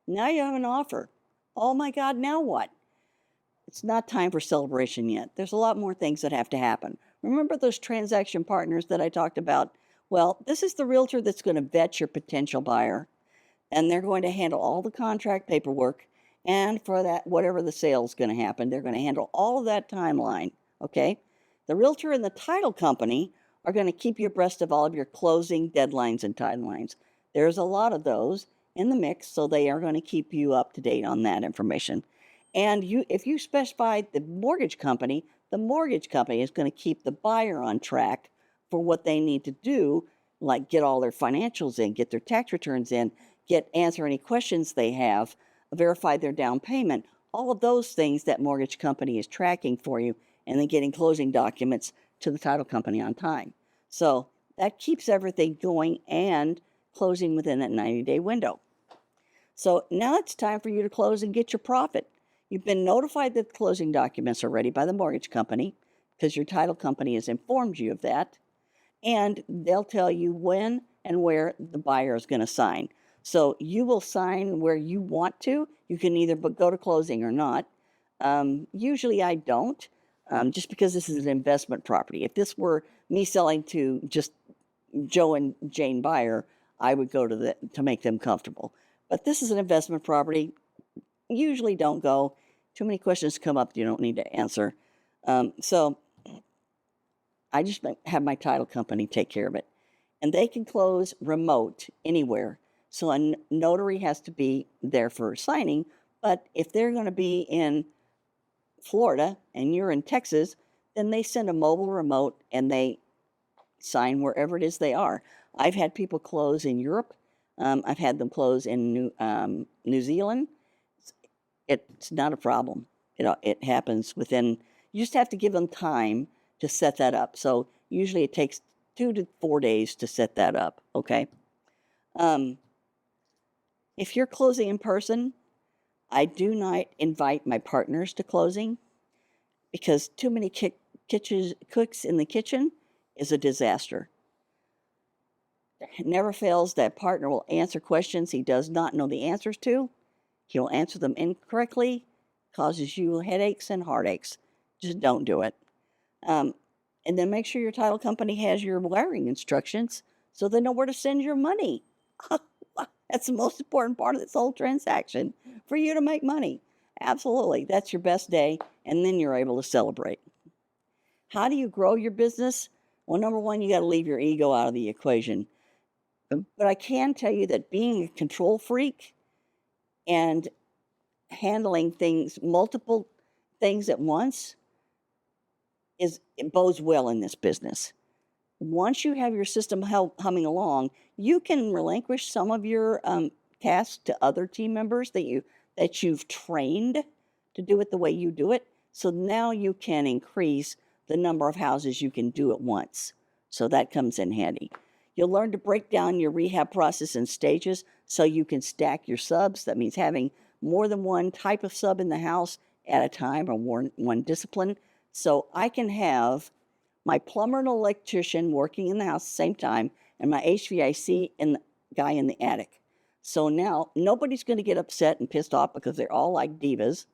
Now you have an offer. Oh my God, now what? It's not time for celebration yet. There's a lot more things that have to happen. Remember those transaction partners that I talked about? Well, this is the realtor that's going to vet your potential buyer, and they're going to handle all the contract paperwork. And for that, whatever the sale is going to happen, they're going to handle all of that timeline. Okay. The realtor and the title company are going to keep you abreast of all of your closing deadlines and timelines. There's a lot of those in the mix, so they are going to keep you up to date on that information. And if you specify the mortgage company is going to keep the buyer on track for what they need to do, like get all their financials in, get their tax returns in, answer any questions they have, verify their down payment, all of those things that mortgage company is tracking for you, and then getting closing documents to the title company on time. So that keeps everything going and closing within that 90-day window. So now it's time for you to close and get your profit. You've been notified that the closing documents are ready by the mortgage company because your title company has informed you of that. And they'll tell you when and where the buyer is going to sign. So you will sign where you want to. You can either go to closing or not. Usually I don't, just because this is an investment property. If this were me selling to just Joe and Jane buyer, I would go to make them comfortable. But this is an investment property. Usually don't go. Too many questions come up you don't need to answer. So I just have my title company take care of it. And they can close remote anywhere. So a notary has to be there for signing. But if they're going to be in Florida and you're in Texas, then they send a mobile remote and they sign wherever it is they are. I've had people close in Europe. I've had them close in New Zealand. It's not a problem. It happens within, you just have to give them time to set that up. So usually it takes 2 to 4 days to set that up, okay? If you're closing in person, I do not invite my partners to closing because too many cooks in the kitchen is a disaster. It never fails that partner will answer questions he does not know the answers to. He'll answer them incorrectly, causes you headaches and heartaches. Just don't do it. And then make sure your title company has your wiring instructions so they know where to send your money. That's the most important part of this whole transaction for you to make money. Absolutely. That's your best day, and then you're able to celebrate. How do you grow your business? Well, number one, you got to leave your ego out of the equation. But I can tell you that being a control freak and handling multiple things at once, it bodes well in this business. Once you have your system humming along, you can relinquish some of your tasks to other team members that you've trained to do it the way you do it. So now you can increase the number of houses you can do at once. So that comes in handy. You'll learn to break down your rehab process in stages so you can stack your subs. That means having more than one type of sub in the house at a time, or one discipline. So I can have my plumber and electrician working in the house at the same time, and my HVAC and the guy in the attic. So now nobody's going to get upset and pissed off because they're all like divas.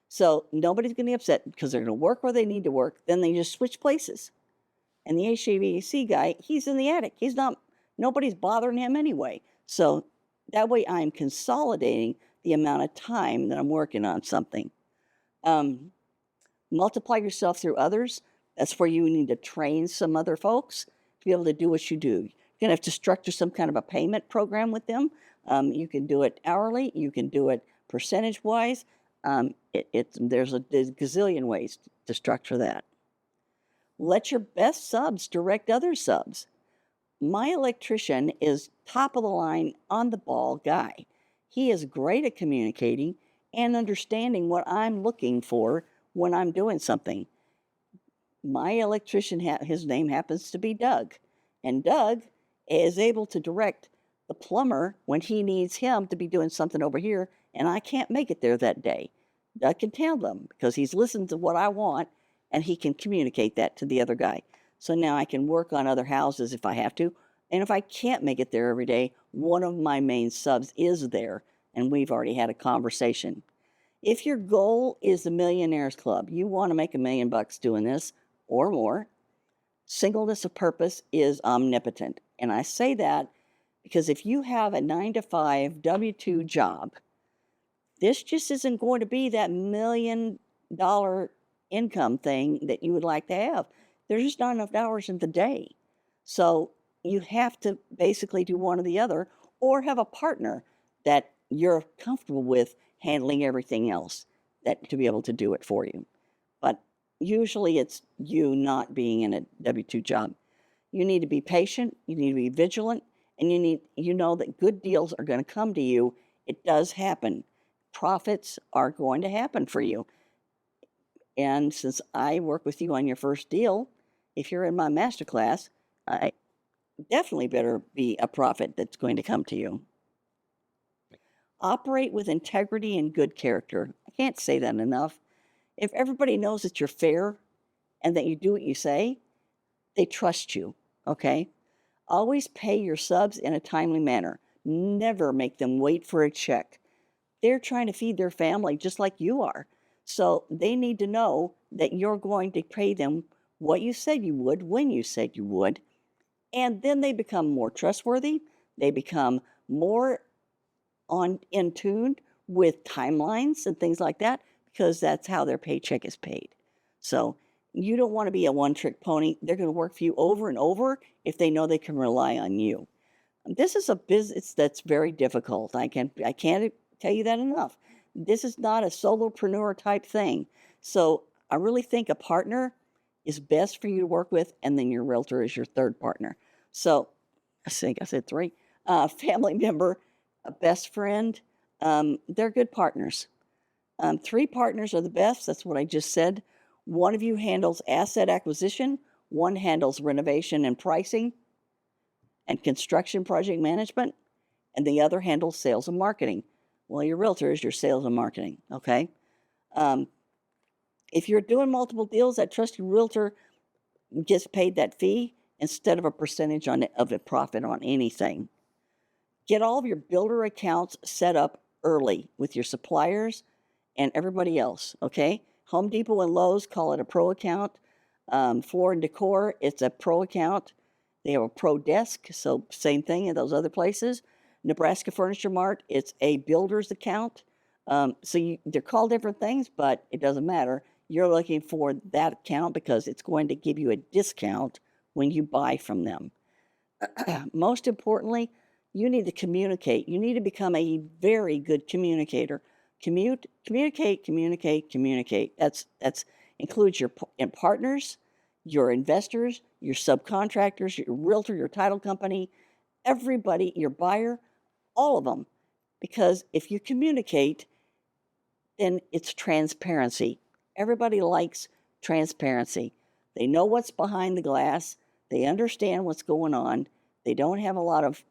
So nobody's going to get upset because they're going to work where they need to work. Then they just switch places. And the HVAC guy, he's in the attic. Nobody's bothering him anyway. So that way I'm consolidating the amount of time that I'm working on something. Multiply yourself through others. That's where you need to train some other folks to be able to do what you do. You're going to have to structure some kind of a payment program with them. You can do it hourly. You can do it percentage-wise. There's a gazillion ways to structure that. Let your best subs direct other subs. My electrician is top of the line, on the ball guy. He is great at communicating and understanding what I'm looking for when I'm doing something. My electrician, his name happens to be Doug. And Doug is able to direct the plumber when he needs him to be doing something over here, and I can't make it there that day. Doug can tell them because he's listened to what I want, and he can communicate that to the other guy. So now I can work on other houses if I have to. And if I can't make it there every day, one of my main subs is there, and we've already had a conversation. If your goal is the Millionaires Club, you want to make $1 million doing this or more, singleness of purpose is omnipotent. And I say that because if you have a 9 to 5 W-2 job, this just isn't going to be that $1 million income thing that you would like to have. There's just not enough hours in the day. So you have to basically do one or the other, or have a partner that you're comfortable with handling everything else that to be able to do it for you. But usually it's you not being in a W-2 job. You need to be patient, you need to be vigilant, and you know that good deals are going to come to you. It does happen. Profits are going to happen for you. And since I work with you on your first deal, if you're in my masterclass, I definitely better be a profit that's going to come to you. Operate with integrity and good character. I can't say that enough. If everybody knows that you're fair and that you do what you say, they trust you, okay? Always pay your subs in a timely manner. Never make them wait for a check. They're trying to feed their family just like you are. So they need to know that you're going to pay them what you said you would when you said you would. And then they become more trustworthy. They become more in tune with timelines and things like that, because that's how their paycheck is paid. So you don't want to be a one-trick pony. They're going to work for you over and over if they know they can rely on you. This is a business that's very difficult. I can't tell you that enough. This is not a solopreneur type thing. So I really think a partner is best for you to work with, and then your realtor is your third partner. So I think I said three. Family member, a best friend, they're good partners. 3 partners are the best. That's what I just said. One of you handles asset acquisition, one handles renovation and pricing and construction project management, and the other handles sales and marketing. Well, your realtor is your sales and marketing, okay? If you're doing multiple deals, that trusted realtor gets paid that fee instead of a percentage of the profit on anything. Get all of your builder accounts set up early with your suppliers and everybody else, okay? Home Depot and Lowe's call it a pro account. Floor and Decor, it's a pro account. They have a pro desk, so same thing in those other places. Nebraska Furniture Mart, it's a builder's account. They're called different things, but it doesn't matter. You're looking for that account because it's going to give you a discount when you buy from them. Most importantly, you need to communicate. You need to become a very good communicator. Communicate. That's includes your partners, your investors, your subcontractors, your realtor, your title company, everybody, your buyer, all of them. Because if you communicate, then it's transparency. Everybody likes transparency. They know what's behind the glass. They understand what's going on. They don't have a lot of,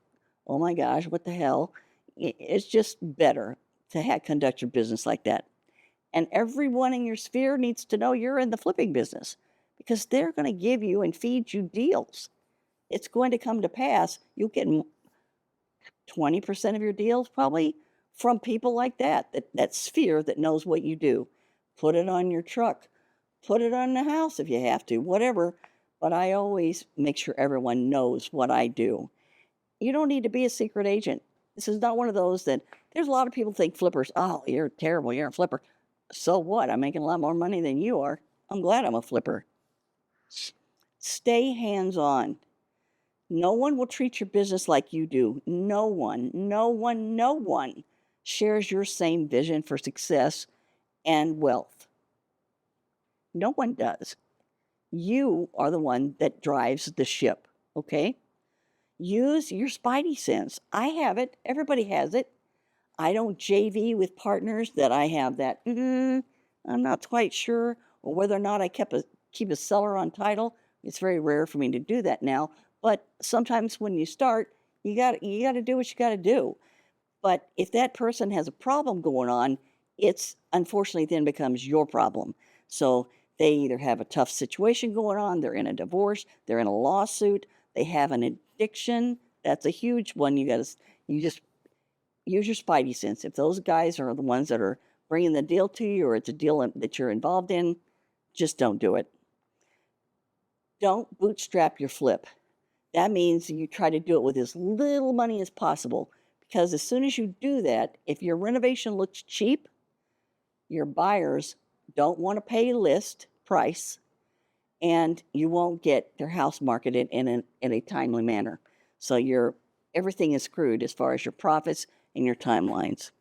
oh my gosh, what the hell? It's just better to conduct your business like that. And everyone in your sphere needs to know you're in the flipping business, because they're going to give you and feed you deals. It's going to come to pass. You'll get 20% of your deals probably from people like that sphere that knows what you do. Put it on your truck, put it on the house if you have to, whatever. But I always make sure everyone knows what I do. You don't need to be a secret agent. This is not one of those that there's a lot of people think flippers, oh, you're terrible, you're a flipper. So what? I'm making a lot more money than you are. I'm glad I'm a flipper. Stay hands-on. No one will treat your business like you do. No one shares your same vision for success and wealth. No one does. You are the one that drives the ship, okay? Use your spidey sense. I have it. Everybody has it. I don't JV with partners that I have that, I'm not quite sure, or whether or not I keep a seller on title. It's very rare for me to do that now. But sometimes when you start, you got to do what you got to do. But if that person has a problem going on, it's unfortunately then becomes your problem. So they either have a tough situation going on, they're in a divorce, they're in a lawsuit, they have an addiction. That's a huge one. You just use your spidey sense. If those guys are the ones that are bringing the deal to you, or it's a deal that you're involved in, just don't do it. Don't bootstrap your flip. That means you try to do it with as little money as possible, because as soon as you do that, if your renovation looks cheap, your buyers don't want to pay list price, and you won't get their house marketed in a timely manner. So everything is screwed as far as your profits and your timelines.